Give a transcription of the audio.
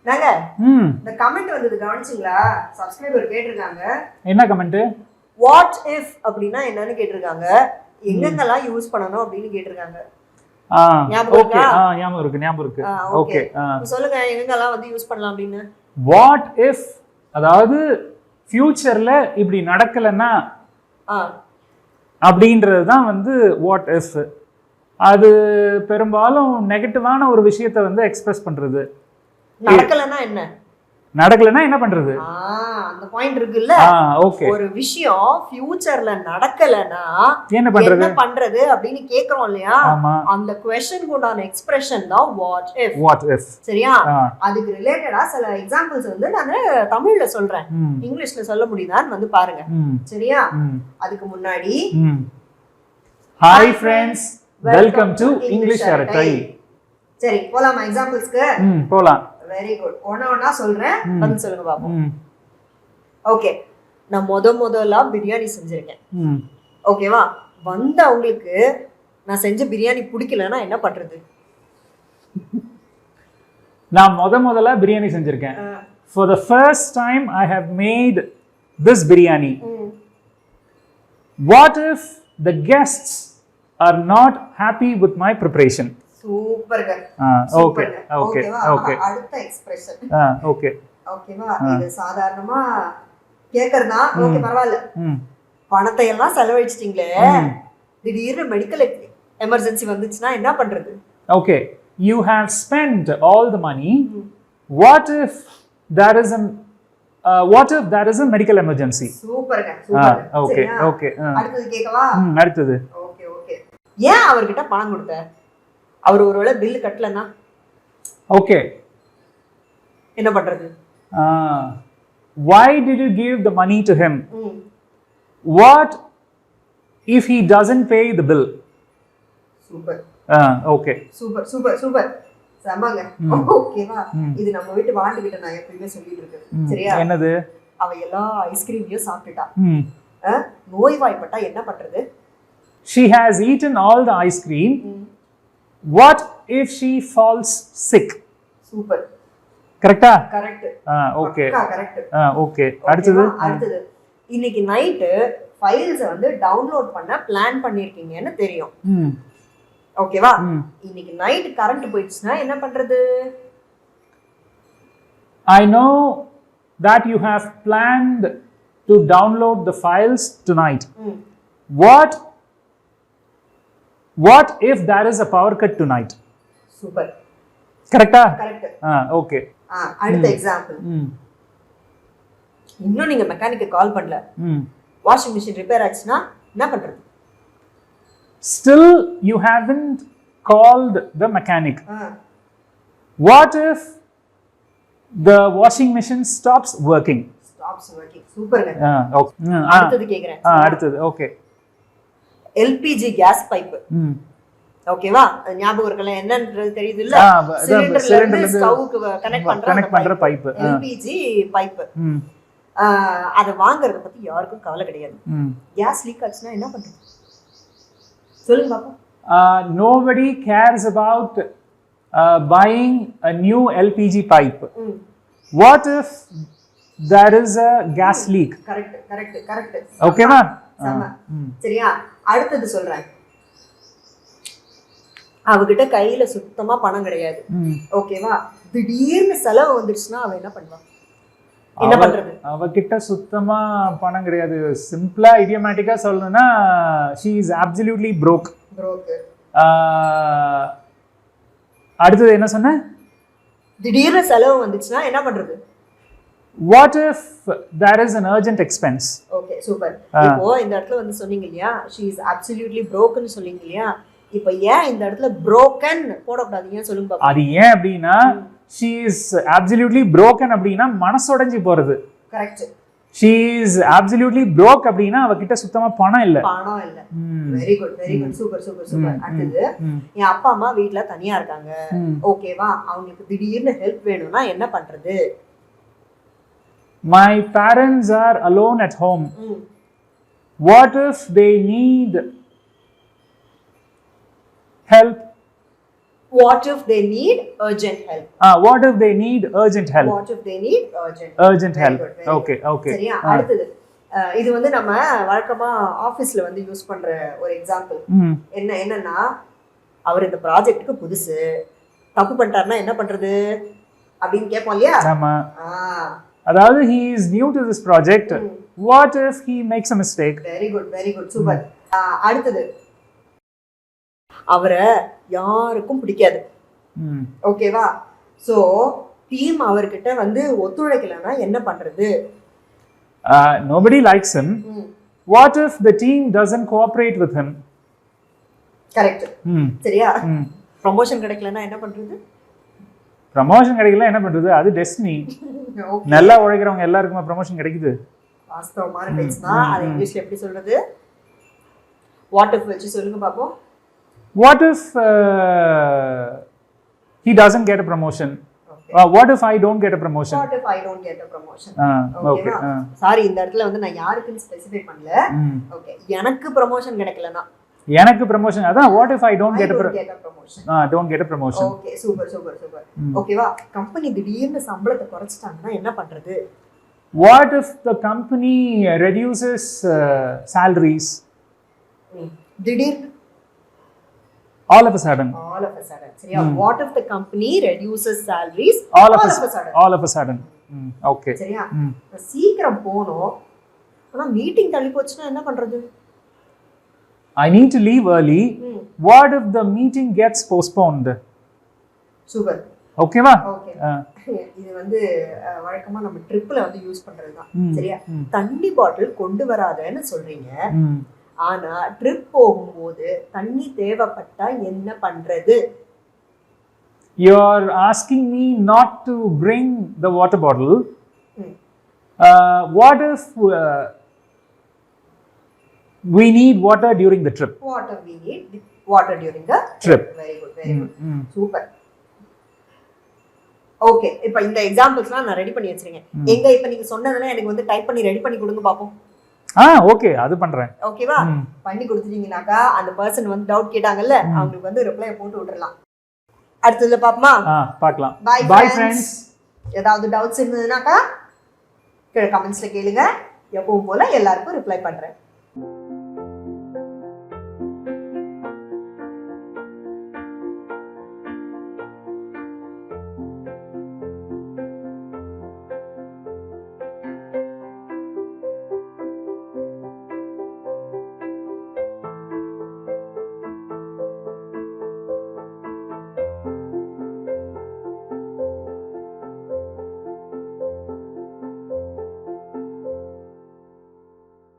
நாங்க இந்த கமெண்ட் வந்தது கவனிச்சிங்களா? சப்ஸ்கிரைபர் கேட்டிருக்காங்க. என்ன கமெண்ட்? வாட் இஃப் அப்படின்னா என்னன்னு கேட்டிருக்காங்க. எங்கெங்கெல்லாம் யூஸ் பண்ணணும் அப்படின்னு கேட்டிருக்காங்க. ஞாபகம் இருக்கு. ஓகே, சொல்லுங்க எங்கெங்கெல்லாம் வந்து யூஸ் பண்ணலாம் அப்படின்னு. வாட் இஃப் அதாவது ஃபியூச்சர்ல இப்படி நடக்கலன்னா அப்படின்றது தான் வந்து வாட் இஃப். அது பெரும்பாலும் நெகட்டிவான ஒரு விஷயத்தை வந்து எக்ஸ்பிரஸ் பண்றது. நடக்கலன்னா என்ன? நடக்கலன்னா என்ன பண்றது? அந்த பாயிண்ட் இருக்குல்ல. ஓகே, ஒரு விஷயம் ஃபியூச்சர்ல நடக்கலன்னா என்ன பண்றது அப்படின்னு கேக்குறோம் இல்லையா? அந்த क्वेश्चनக்கு உண்டான எக்ஸ்பிரஷன் தான் வாட் இஃப். சரியா? அதுக்கு ரிலேட்டடா சில எக்ஸாம்பிள்ஸ் வந்து நான் தமிழ்ல சொல்றேன். இங்கிலீஷ்ல சொல்ல முடியுதான்னு வந்து பாருங்க. சரியா? அதுக்கு முன்னாடி hi friends, welcome to English அரட்டை. சரி, போலாமா எக்ஸாம்பிள்ஸ்க்கு? போலாம். Very good. ஒண்ணா சொல்றேன், பதில் சொல்லுங்க பாப்போம். ஓகே, நான் முதல்ல பிரியாணி செஞ்சிருக்கேன். ஓகேவா? வந்தவங்களுக்கு நான் செஞ்ச பிரியாணி பிடிக்கலன்னா என்ன பண்றது? நான் முதல்ல பிரியாணி செஞ்சிருக்கேன். For the first time I have made this biryani. What if the guests are not happy with my preparation? சூப்பர்ங்க. ஓகே. அடுத்த எக்ஸ்பிரஷன். ஓகேவா? இது சாதாரணமா கேக்குறதா? ஓகே, பரவாயில்ல. பணத்தை எல்லாம் செலவழிச்சிட்டீங்களே, திடீர்னு மெடிக்கல் எமர்ஜென்சி வந்துச்சுன்னா என்ன பண்றது? Okay, you have spent all the money. What if there is a medical emergency? சூப்பர்ங்க. ஓகே. அடுத்து கேக்கவா? அடுத்து. ஓகே. ஏன் அவர்கிட்ட பணம் கொடுத்த? அவர் ஒருவேளை பில் கட்டலன்னா ஓகே, என்ன பண்றது? Why did you give the money to him? What if he doesn't pay the bill? Super. Okay. Super. சமாங்க. ஓகேவா? இது நம்ம வீட்டு வாண்டு கிட்ட நான் எப்பவுமே சொல்லிட்டு இருக்கேன். சரியா? என்னது? அவ எல்லா ஐஸ்கிரீமையும் சாப்பிட்டுட்டா. நோய்வாய்ப்பட்டா என்ன பண்றது? She has eaten all the ice cream. What if she falls sick? Super. கரெக்ட்டா? கரெக்ட். ஓகே. கரெக்ட். ஓகே. அடுத்து. இன்னைக்கு நைட் ஃபைல்ஸ் வந்து டவுன்லோட் பண்ண பிளான் பண்ணிருக்கீங்கன்னு தெரியும். ஓகேவா? இன்னைக்கு நைட் கரண்ட் போயிடுச்சுனா என்ன பண்றது? I know that you have planned to download the files tonight. What if there is a power cut tonight? Super. கரெக்ட்டா? கரெக்ட். ஓகே. அடுத்த எக்ஸாம்பிள். இன்னும் நீங்க மெக்கானிக்கு கால் பண்ணல, வாஷிங் மிஷின் ரிப்பேர் ஆச்சுனா என்ன பண்றது? Still you haven't called the mechanic. What if the washing machine stops working? சூப்பர்ங்க. அடுத்து கேக்குறேன். அடுத்து. ஓகே. LPG gas pipe. ஓகேவா? ஞாபகம் இருக்கல என்னன்றது தெரியுது இல்ல? சிலிண்டர்ல இருந்து ஸ்டவ்க்கு கனெக்ட் பண்ற பைப். LPG pipe. அத வாங்குறத பத்தி யாருக்கும் கவலை கிடையாது. கேஸ் லீக் ஆச்சுனா என்ன பண்றது? சொல்லுங்க பாப்போம். Nobody cares about buying a new LPG pipe. What if there is a gas leak? Correct. ஓகேவா? சரியா? அடுத்து சொல்றேன். அவகிட்ட கையில சுத்தமா பணம் கிடையாது. ஓகேவா? திடீர்னு செலவு வந்துருச்சுன்னா அவ என்ன பண்ணுவா? என்ன பண்றது? அவகிட்ட சுத்தமா பணம் கிடையாது. சிம்பிளா இடியோமேட்டிக்கா சொல்லணும்னா she is absolutely broke. அடுத்து என்ன சொன்ன? திடீர்னு செலவு வந்துச்சுன்னா என்ன பண்றது? What if there is an urgent expense? Okay, super. இப்போ இந்த இடத்துல வந்து சொன்னீங்க இல்லையா, she is absolutely broken னு சொன்னீங்க இல்லையா, இப்போ ஏன் இந்த இடத்துல broken போடக்கூடாதீங்க சொல்லுங்க பாப்போம். அது ஏன் அப்படின்னா she is absolutely broken அப்படின்னா மனசொடைஞ்சு போறது. Correct. she is absolutely broke அப்படின்னா அவகிட்ட சுத்தமா பணம் இல்ல. Very good super. அடுத்து, என் அப்பா அம்மா வீட்ல தனியா இருக்காங்க. ஓகேவா? அவங்களுக்கு திடீர்னு ஹெல்ப் வேணும்னா என்ன பண்றது? My parents are alone at home. What if they need help? What if they need urgent help? What if they need urgent help? What if they need urgent Urgent help. Okay, okay. சரியா? அடுத்தது இது வந்து நம்ம வழக்கமா ஆபீஸ்ல வந்து use பண்ற ஒரு எக்ஸாம்பிள். என்னன்னா அவர் இந்த ப்ராஜெக்ட்டுக்கு புதுசு, தப்பு பண்ணிட்டாருன்னா என்ன பண்றது அப்படின்னு கேட்போம் இல்லையா? ஆமா. அதாவது he is new to this project. What if he makes a mistake? Very good, super. அடுத்தது அவரை யாருக்கும் பிடிக்காது, ஓகேவா? சோ டீம் அவர்கிட்ட வந்து ஒத்துழைக்கலன்னா என்ன பண்றது? Nobody likes him. What if the team doesn't cooperate with him? Correct. சரியா? ப்ரமோஷன் கிடைக்கலன்னா என்ன பண்றது? ப்ரமோஷன் கிடைக்கல என்ன பண்றது? அது டெஸ்டினி. நல்லா உழைக்கிறவங்க எல்லாருக்கும் ப்ரமோஷன் கிடைக்குது. வாஸ்தவமான பேச்சுனா அது இங்கிலீஷ்ல எப்படி சொல்றது? What if வெச்சு சொல்லுங்க பாப்போம். What if he doesn't get a promotion? What if I don't get a promotion? What if I don't get a promotion? Okay. Sorry, இந்த இடத்துல வந்து நான் யாருக்குன்னு ஸ்பெசிஃபை பண்ணல. ஓகே, எனக்கு ப்ரமோஷன் கிடைக்கலனா எனக்கு ப்ரமோஷன் அதான் what if I don't get a promotion? Don't get a promotion. Okay, super. ஓகேவா? கம்பெனி திடீர்னு சம்பளத்தை குறைச்சிட்டாங்கன்னா என்ன பண்றது? What if the company reduces salaries? திடீர்னு all of a sudden. சரியா? What if the company reduces salaries all of a sudden? Okay. சரியா? சீக்கிரம் போணும், ஆனா மீட்டிங் தள்ளி போச்சுன்னா என்ன பண்றது? I need to leave early. What if the meeting gets postponed? Super. ஓகேவா? ஓகே. இது வந்து வழக்கமா நம்ம ட்ரிப்ல வந்து யூஸ் பண்றதுதான். சரியா? தண்ணி பாட்டில் கொண்டு வராதன்னு சொல்றீங்க, ஆனா ட்ரிப் போகும்போது தண்ணி தேவைப்பட்டா என்ன பண்றது? You are asking me not to bring the water bottle. What if we need water during the trip? What if we need water during the trip? Very good. Super. Okay, இப்போ இந்த எக்ஸாம்பிள்ஸ்லாம் நான் ready பண்ணி வச்சிருக்கேன். எங்க இப்போ நீங்க சொன்னதெல்லாம் எனக்கு வந்து டைப் பண்ணி ரெடி பண்ணி கொடுங்க பாப்போம். ஓகே, அது பண்றேன். ஓகேவா? பண்ணி கொடுத்துட்டீங்கனாக்கா அந்த பர்சன் வந்து டவுட் கேட்டாங்கல்ல, அவங்களுக்கு வந்து ரிப்ளை போட்டு விட்டுறலாம். அடுத்ததுல பாப்போமா? பார்க்கலாம். Bye friends. ஏதாவது டவுட்ஸ் இருந்ததுனாக்கா கீழே கமெண்ட்ஸ்ல கேளுங்க. எப்பவும் போல எல்லாருக்கும் ரிப்ளை பண்றேன்.